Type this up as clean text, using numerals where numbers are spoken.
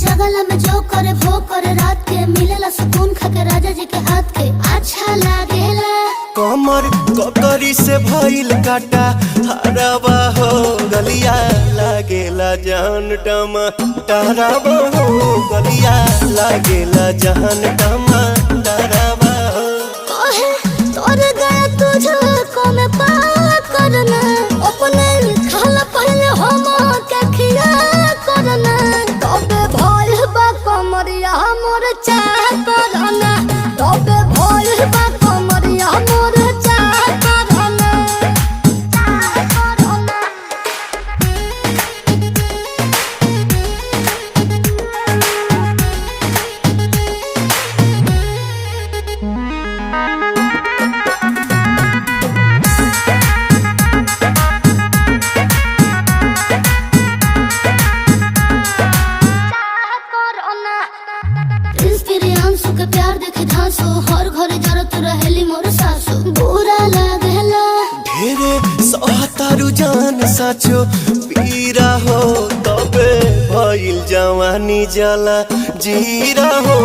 जगला में जो करे वो करे रात के मिलेला सुकून खाके राजा जी के हाथ के अच्छा लागेला। कमर ककरी से भइल काटा हराबा हो गलिया लागेला जान टमा डराबा हो गलिया लागेला जान टमा डराबा हो। कहे तोर गया तुझको मैं पार करना अपने खाला पहले हम के खिया करना तबे भइल बा कमरिया मोर चाह करना तबे भइल बा कमरिया मोर चाह करना चाह करना। प्रियांशु के प्यार देखे धांसो हर घरे जरत रहेली मोर सासु बुरा लागेला। ढेरे सहतारू जान साचो पीरा हो तबे भइल जवानी जला जीरा हो।